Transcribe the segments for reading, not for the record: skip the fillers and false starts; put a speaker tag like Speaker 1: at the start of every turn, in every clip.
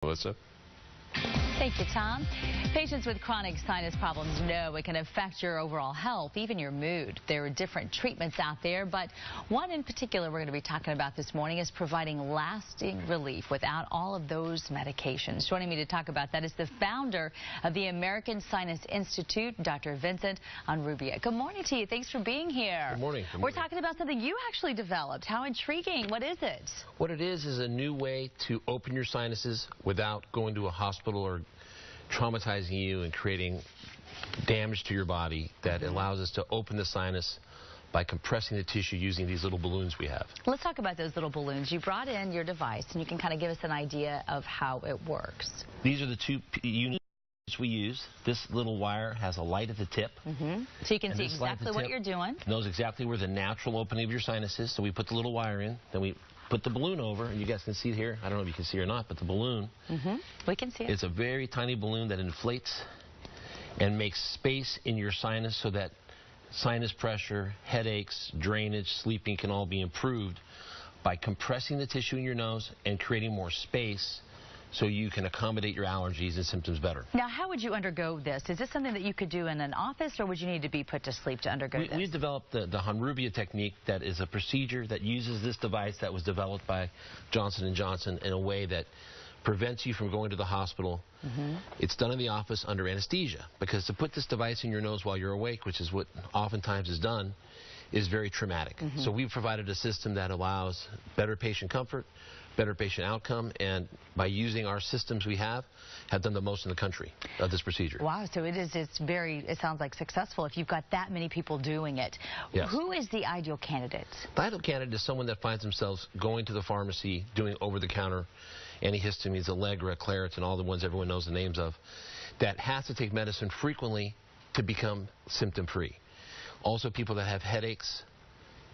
Speaker 1: Melissa.
Speaker 2: Thank you, Tom. Patients with chronic sinus problems know it can affect your overall health, even your mood. There are different treatments out there, but one in particular we're going to be talking about this morning is providing lasting relief without all of those medications. Joining me to talk about that is the founder of the American Sinus Institute, Dr. Vincent Honrubia. Good morning to you. Thanks for being here.
Speaker 1: Good morning. Good morning.
Speaker 2: We're talking about something you actually developed. How intriguing. What is it?
Speaker 1: What it is a new way to open your sinuses without going to a hospital or traumatizing you and creating damage to your body that allows us to open the sinus by compressing the tissue using these little balloons we have.
Speaker 2: Let's talk about those little balloons. You brought in your device, and you can kind of give us an idea of how it works.
Speaker 1: These are the two units we use. This little wire has a light at the tip.
Speaker 2: So you can see exactly what you're doing.
Speaker 1: Knows exactly where the natural opening of your sinus is. So we put the little wire in, then we put the balloon over, and you guys can see it here. I don't know if you can see it or not, but the balloon.
Speaker 2: We can see it.
Speaker 1: It's a very tiny balloon that inflates and makes space in your sinus so that sinus pressure, headaches, drainage, sleeping can all be improved by compressing the tissue in your nose and creating more space so you can accommodate your allergies and symptoms better.
Speaker 2: Now, how would you undergo this? Is this something that you could do in an office, or would you need to be put to sleep to undergo this?
Speaker 1: We've developed the Honrubia technique, that is a procedure that uses this device that was developed by Johnson & Johnson in a way that prevents you from going to the hospital. It's done in the office under anesthesia, because to put this device in your nose while you're awake, which is what oftentimes is done, is very traumatic. So we've provided a system that allows better patient comfort, better patient outcome, and by using our systems we have done the most in the country of this procedure.
Speaker 2: Wow, so it sounds like successful if you've got that many people doing it.
Speaker 1: Yes.
Speaker 2: Who is the ideal candidate?
Speaker 1: The ideal candidate is someone that finds themselves going to the pharmacy, doing over-the-counter antihistamines, Allegra, Claritin, all the ones everyone knows the names of, that has to take medicine frequently to become symptom-free. Also people that have headaches,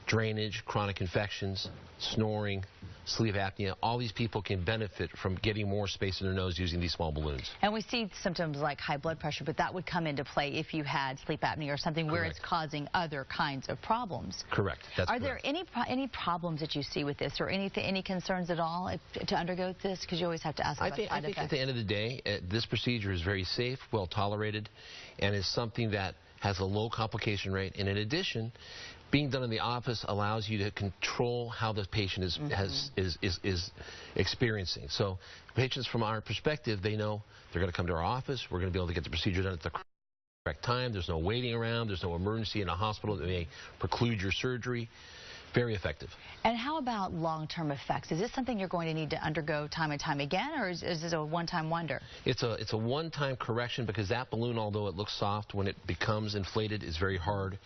Speaker 1: drainage, chronic infections, snoring, sleep apnea. All these people can benefit from getting more space in their nose using these small balloons.
Speaker 2: And we see symptoms like high blood pressure, but that would come into play if you had sleep apnea or something where it's causing other kinds of problems.
Speaker 1: Correct. That's
Speaker 2: Are there any problems that you see with this, or any concerns at all to undergo this? Because you always have to ask about side effects.
Speaker 1: I think at the end of the day, this procedure is very safe, well tolerated, and is something that has a low complication rate. And in addition, being done in the office allows you to control how the patient is experiencing. So patients, from our perspective, they know they're going to come to our office. We're going to be able to get the procedure done at the correct time. There's no waiting around. There's no emergency in a hospital that may preclude your surgery. Very effective.
Speaker 2: And how about long-term effects? Is this something you're going to need to undergo time and time again, or is this a one-time wonder?
Speaker 1: It's a one-time correction, because that balloon, although it looks soft, when it becomes inflated, is very hard.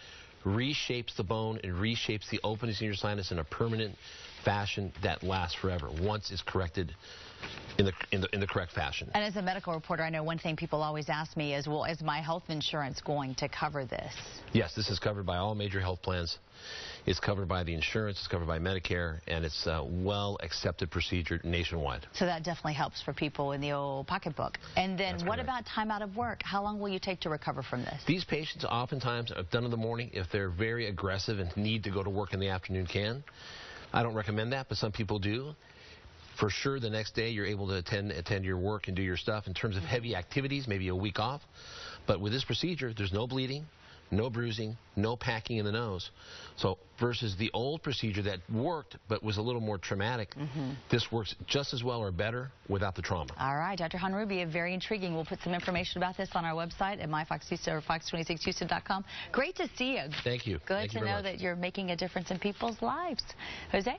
Speaker 1: Reshapes the bone and reshapes the openings in your sinus in a permanent fashion that lasts forever once it's corrected in the correct fashion.
Speaker 2: And as a medical reporter, I know one thing people always ask me is, well, is my health insurance going to cover this?
Speaker 1: Yes, this is covered by all major health plans. It's covered by the insurance, it's covered by Medicare, and it's a well-accepted procedure nationwide.
Speaker 2: So that definitely helps for people in the old pocketbook. And then what about time out of work? How long will you take to recover from this?
Speaker 1: These patients oftentimes are done in the morning. If they're very aggressive and need to go to work in the afternoon, can. I don't recommend that, but some people do. For sure, the next day you're able to attend your work and do your stuff. In terms of heavy activities, maybe a week off. But with this procedure, there's no bleeding, no bruising, no packing in the nose. So versus the old procedure that worked but was a little more traumatic, this works just as well or better without the trauma.
Speaker 2: All right, Dr. Honrubia, very intriguing. We'll put some information about this on our website at myfoxhouston or fox26houston.com. Great to see you.
Speaker 1: Thank you.
Speaker 2: Good to know that you're making a difference in people's lives. Jose?